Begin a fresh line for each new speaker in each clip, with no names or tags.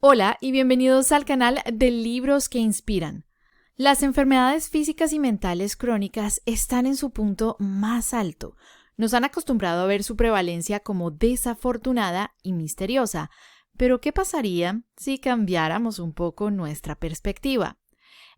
Hola y bienvenidos al canal de Libros que Inspiran. Las enfermedades físicas y mentales crónicas están en su punto más alto. Nos han acostumbrado a ver su prevalencia como desafortunada y misteriosa. Pero ¿qué pasaría si cambiáramos un poco nuestra perspectiva?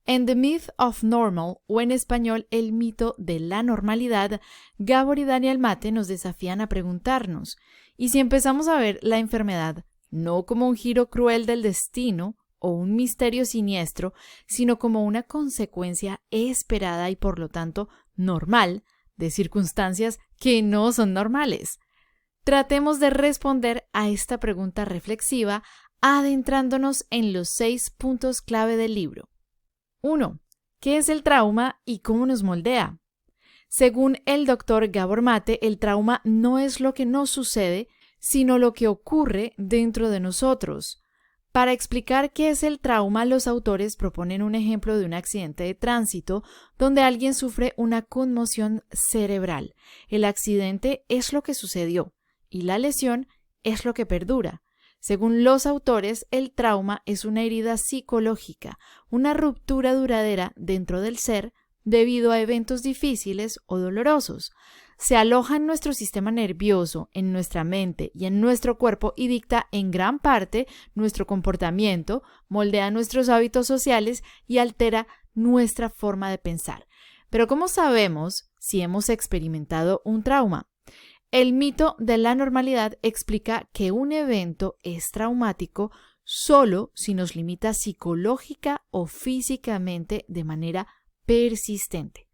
En The Myth of Normal, o en español El mito de la normalidad, Gabor y Daniel Mate nos desafían a preguntarnos, ¿y si empezamos a ver la enfermedad no como un giro cruel del destino o un misterio siniestro, sino como una consecuencia esperada y por lo tanto normal de circunstancias que no son normales? Tratemos de responder a esta pregunta reflexiva adentrándonos en los 6 puntos clave del libro. 1. ¿Qué es el trauma y cómo nos moldea? Según el doctor Gabor Mate, el trauma no es lo que nos sucede, sino lo que ocurre dentro de nosotros. Para explicar qué es el trauma, los autores proponen un ejemplo de un accidente de tránsito donde alguien sufre una conmoción cerebral. El accidente es lo que sucedió y la lesión es lo que perdura. Según los autores, el trauma es una herida psicológica, una ruptura duradera dentro del ser debido a eventos difíciles o dolorosos. Se aloja en nuestro sistema nervioso, en nuestra mente y en nuestro cuerpo y dicta en gran parte nuestro comportamiento, moldea nuestros hábitos sociales y altera nuestra forma de pensar. Pero ¿cómo sabemos si hemos experimentado un trauma? El mito de la normalidad explica que un evento es traumático solo si nos limita psicológica o físicamente de manera persistente.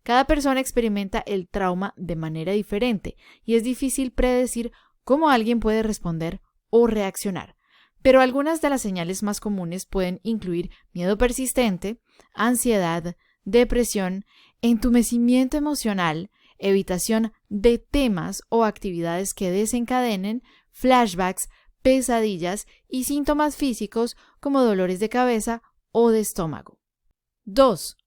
Cada persona experimenta el trauma de manera diferente y es difícil predecir cómo alguien puede responder o reaccionar. Pero algunas de las señales más comunes pueden incluir miedo persistente, ansiedad, depresión, entumecimiento emocional, evitación de temas o actividades que desencadenen, flashbacks, pesadillas y síntomas físicos como dolores de cabeza o de estómago. 2.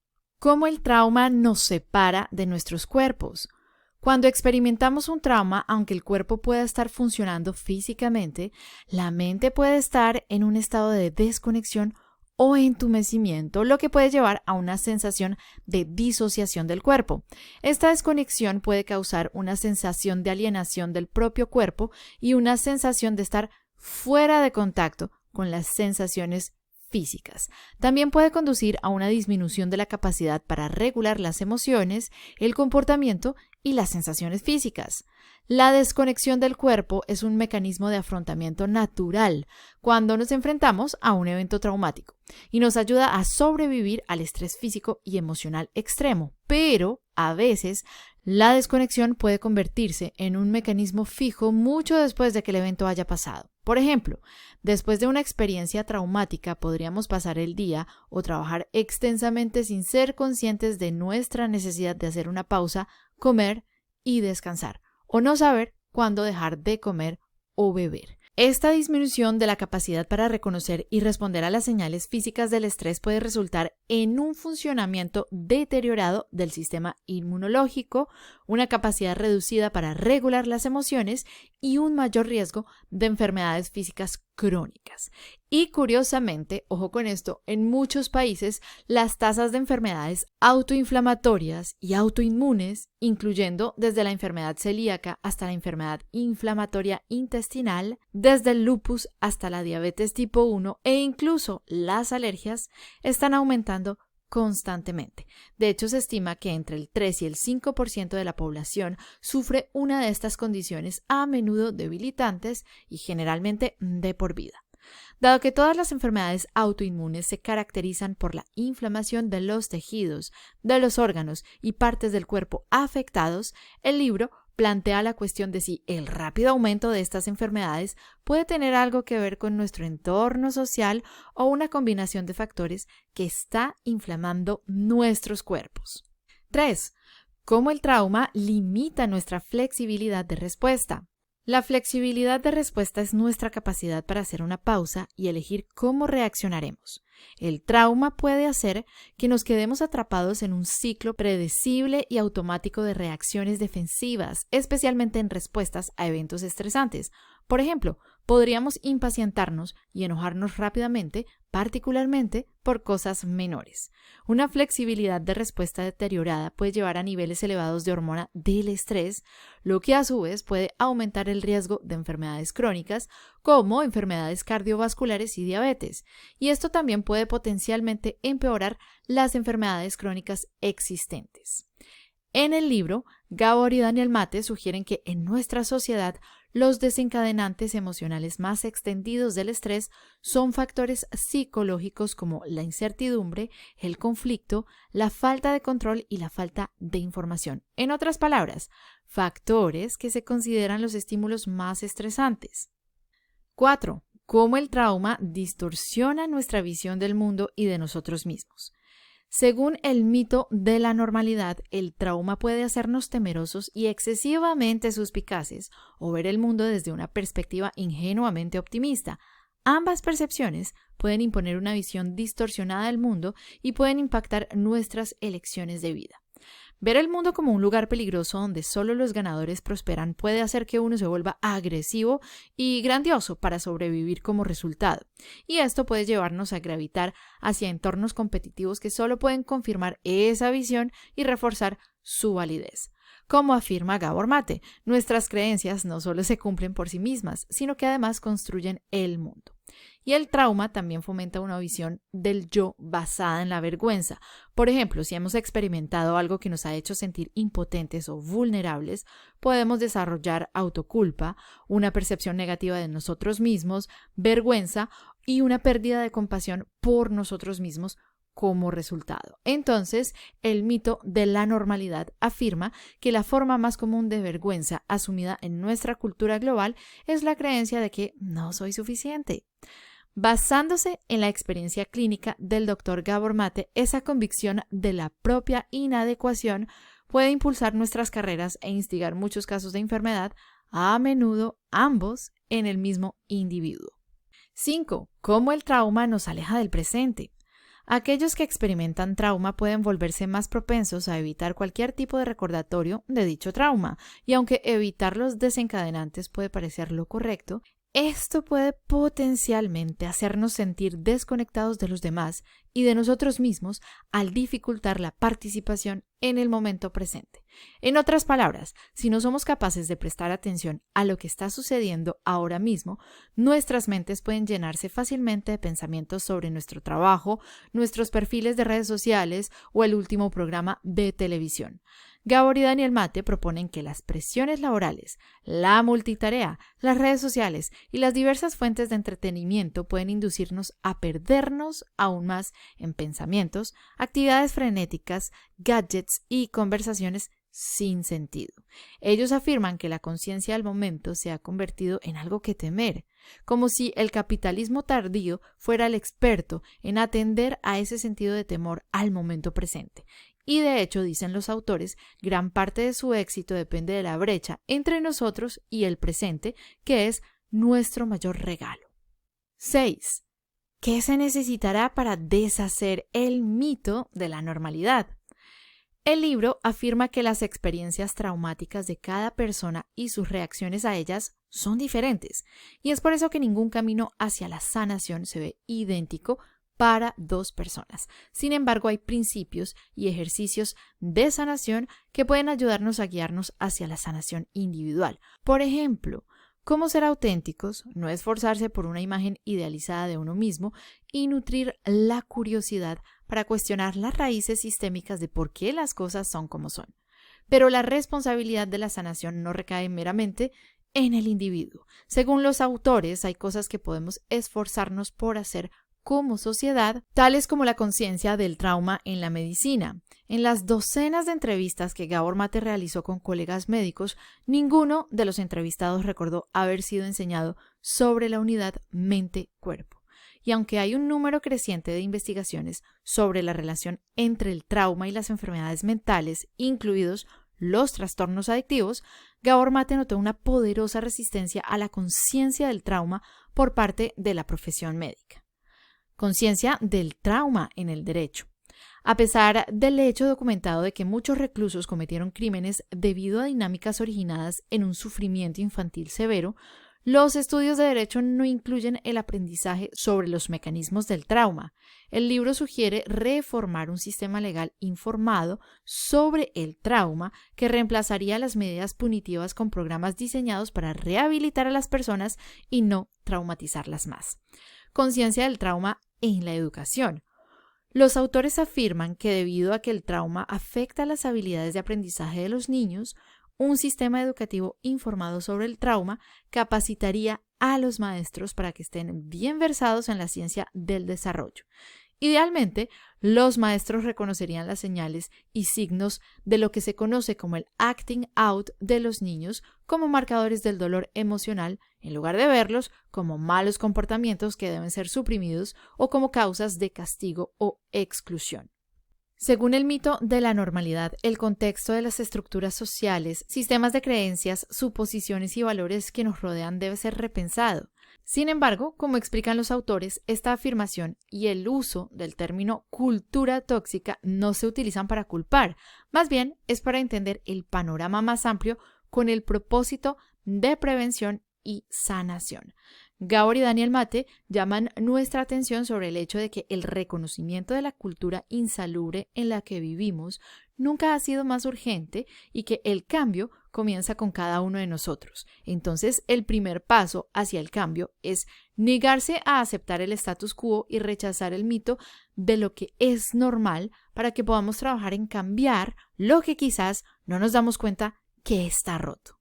¿Cómo el trauma nos separa de nuestros cuerpos? Cuando experimentamos un trauma, aunque el cuerpo pueda estar funcionando físicamente, la mente puede estar en un estado de desconexión o entumecimiento, lo que puede llevar a una sensación de disociación del cuerpo. Esta desconexión puede causar una sensación de alienación del propio cuerpo y una sensación de estar fuera de contacto con las sensaciones físicas. También puede conducir a una disminución de la capacidad para regular las emociones, el comportamiento y las sensaciones físicas. La desconexión del cuerpo es un mecanismo de afrontamiento natural cuando nos enfrentamos a un evento traumático y nos ayuda a sobrevivir al estrés físico y emocional extremo, pero a veces la desconexión puede convertirse en un mecanismo fijo mucho después de que el evento haya pasado. Por ejemplo, después de una experiencia traumática podríamos pasar el día o trabajar extensamente sin ser conscientes de nuestra necesidad de hacer una pausa, comer y descansar, o no saber cuándo dejar de comer o beber. Esta disminución de la capacidad para reconocer y responder a las señales físicas del estrés puede resultar en un funcionamiento deteriorado del sistema inmunológico, una capacidad reducida para regular las emociones y un mayor riesgo de enfermedades físicas crónicas. Y curiosamente, ojo con esto, en muchos países las tasas de enfermedades autoinflamatorias y autoinmunes, incluyendo desde la enfermedad celíaca hasta la enfermedad inflamatoria intestinal, desde el lupus hasta la diabetes tipo 1 e incluso las alergias, están aumentando constantemente. De hecho, se estima que entre el 3 y el 5% de la población sufre una de estas condiciones, a menudo debilitantes y generalmente de por vida. Dado que todas las enfermedades autoinmunes se caracterizan por la inflamación de los tejidos, de los órganos y partes del cuerpo afectados, el libro plantea la cuestión de si el rápido aumento de estas enfermedades puede tener algo que ver con nuestro entorno social o una combinación de factores que está inflamando nuestros cuerpos. 3. ¿Cómo el trauma limita nuestra flexibilidad de respuesta? La flexibilidad de respuesta es nuestra capacidad para hacer una pausa y elegir cómo reaccionaremos. El trauma puede hacer que nos quedemos atrapados en un ciclo predecible y automático de reacciones defensivas, especialmente en respuestas a eventos estresantes. Por ejemplo, podríamos impacientarnos y enojarnos rápidamente, particularmente por cosas menores. Una flexibilidad de respuesta deteriorada puede llevar a niveles elevados de hormona del estrés, lo que a su vez puede aumentar el riesgo de enfermedades crónicas como enfermedades cardiovasculares y diabetes. Y esto también puede potencialmente empeorar las enfermedades crónicas existentes. En el libro, Gabor y Daniel Mate sugieren que en nuestra sociedad los desencadenantes emocionales más extendidos del estrés son factores psicológicos como la incertidumbre, el conflicto, la falta de control y la falta de información. En otras palabras, factores que se consideran los estímulos más estresantes. 4. Cómo el trauma distorsiona nuestra visión del mundo y de nosotros mismos. Según el mito de la normalidad, el trauma puede hacernos temerosos y excesivamente suspicaces o ver el mundo desde una perspectiva ingenuamente optimista. Ambas percepciones pueden imponer una visión distorsionada del mundo y pueden impactar nuestras elecciones de vida. Ver el mundo como un lugar peligroso donde solo los ganadores prosperan puede hacer que uno se vuelva agresivo y grandioso para sobrevivir como resultado. Y esto puede llevarnos a gravitar hacia entornos competitivos que solo pueden confirmar esa visión y reforzar su validez. Como afirma Gabor Mate, nuestras creencias no solo se cumplen por sí mismas, sino que además construyen el mundo. Y el trauma también fomenta una visión del yo basada en la vergüenza. Por ejemplo, si hemos experimentado algo que nos ha hecho sentir impotentes o vulnerables, podemos desarrollar autoculpa, una percepción negativa de nosotros mismos, vergüenza y una pérdida de compasión por nosotros mismos como resultado. Entonces, el mito de la normalidad afirma que la forma más común de vergüenza asumida en nuestra cultura global es la creencia de que no soy suficiente. Basándose en la experiencia clínica del Dr. Gabor Mate, esa convicción de la propia inadecuación puede impulsar nuestras carreras e instigar muchos casos de enfermedad, a menudo ambos en el mismo individuo. 5. ¿Cómo el trauma nos aleja del presente? Aquellos que experimentan trauma pueden volverse más propensos a evitar cualquier tipo de recordatorio de dicho trauma, y aunque evitar los desencadenantes puede parecer lo correcto, esto puede potencialmente hacernos sentir desconectados de los demás y de nosotros mismos al dificultar la participación en el momento presente. En otras palabras, si no somos capaces de prestar atención a lo que está sucediendo ahora mismo, nuestras mentes pueden llenarse fácilmente de pensamientos sobre nuestro trabajo, nuestros perfiles de redes sociales o el último programa de televisión. Gabor y Daniel Mate proponen que las presiones laborales, la multitarea, las redes sociales y las diversas fuentes de entretenimiento pueden inducirnos a perdernos aún más en pensamientos, actividades frenéticas, gadgets y conversaciones sin sentido. Ellos afirman que la conciencia del momento se ha convertido en algo que temer, como si el capitalismo tardío fuera el experto en atender a ese sentido de temor al momento presente. Y de hecho, dicen los autores, gran parte de su éxito depende de la brecha entre nosotros y el presente, que es nuestro mayor regalo. 6. ¿Qué se necesitará para deshacer el mito de la normalidad? El libro afirma que las experiencias traumáticas de cada persona y sus reacciones a ellas son diferentes, y es por eso que ningún camino hacia la sanación se ve idéntico para dos personas. Sin embargo, hay principios y ejercicios de sanación que pueden ayudarnos a guiarnos hacia la sanación individual. Por ejemplo, cómo ser auténticos, no esforzarse por una imagen idealizada de uno mismo y nutrir la curiosidad para cuestionar las raíces sistémicas de por qué las cosas son como son. Pero la responsabilidad de la sanación no recae meramente en el individuo. Según los autores, hay cosas que podemos esforzarnos por hacer como sociedad, tales como la conciencia del trauma en la medicina. En las docenas de entrevistas que Gabor Mate realizó con colegas médicos, ninguno de los entrevistados recordó haber sido enseñado sobre la unidad mente-cuerpo. Y aunque hay un número creciente de investigaciones sobre la relación entre el trauma y las enfermedades mentales, incluidos los trastornos adictivos, Gabor Mate notó una poderosa resistencia a la conciencia del trauma por parte de la profesión médica. Conciencia del trauma en el derecho. A pesar del hecho documentado de que muchos reclusos cometieron crímenes debido a dinámicas originadas en un sufrimiento infantil severo, Los estudios de derecho no incluyen el aprendizaje sobre los mecanismos del trauma. El libro sugiere reformar un sistema legal informado sobre el trauma que reemplazaría las medidas punitivas con programas diseñados para rehabilitar a las personas y no traumatizarlas más. Conciencia del trauma en la educación. Los autores afirman que debido a que el trauma afecta las habilidades de aprendizaje de los niños, un sistema educativo informado sobre el trauma capacitaría a los maestros para que estén bien versados en la ciencia del desarrollo. Idealmente, los maestros reconocerían las señales y signos de lo que se conoce como el acting out de los niños como marcadores del dolor emocional, en lugar de verlos como malos comportamientos que deben ser suprimidos o como causas de castigo o exclusión. Según el mito de la normalidad, el contexto de las estructuras sociales, sistemas de creencias, suposiciones y valores que nos rodean debe ser repensado. Sin embargo, como explican los autores, esta afirmación y el uso del término cultura tóxica no se utilizan para culpar, más bien es para entender el panorama más amplio con el propósito de prevención y sanación. Gabor y Daniel Mate llaman nuestra atención sobre el hecho de que el reconocimiento de la cultura insalubre en la que vivimos nunca ha sido más urgente y que el cambio comienza con cada uno de nosotros. Entonces, el primer paso hacia el cambio es negarse a aceptar el status quo y rechazar el mito de lo que es normal para que podamos trabajar en cambiar lo que quizás no nos damos cuenta que está roto.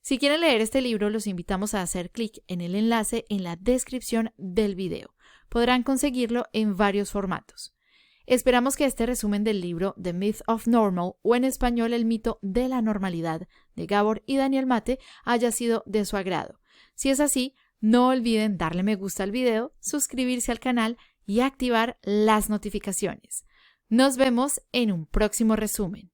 Si quieren leer este libro, los invitamos a hacer clic en el enlace en la descripción del video. Podrán conseguirlo en varios formatos. Esperamos que este resumen del libro The Myth of Normal, o en español El mito de la normalidad, de Gabor y Daniel Mate, haya sido de su agrado. Si es así, no olviden darle me gusta al video, suscribirse al canal y activar las notificaciones. Nos vemos en un próximo resumen.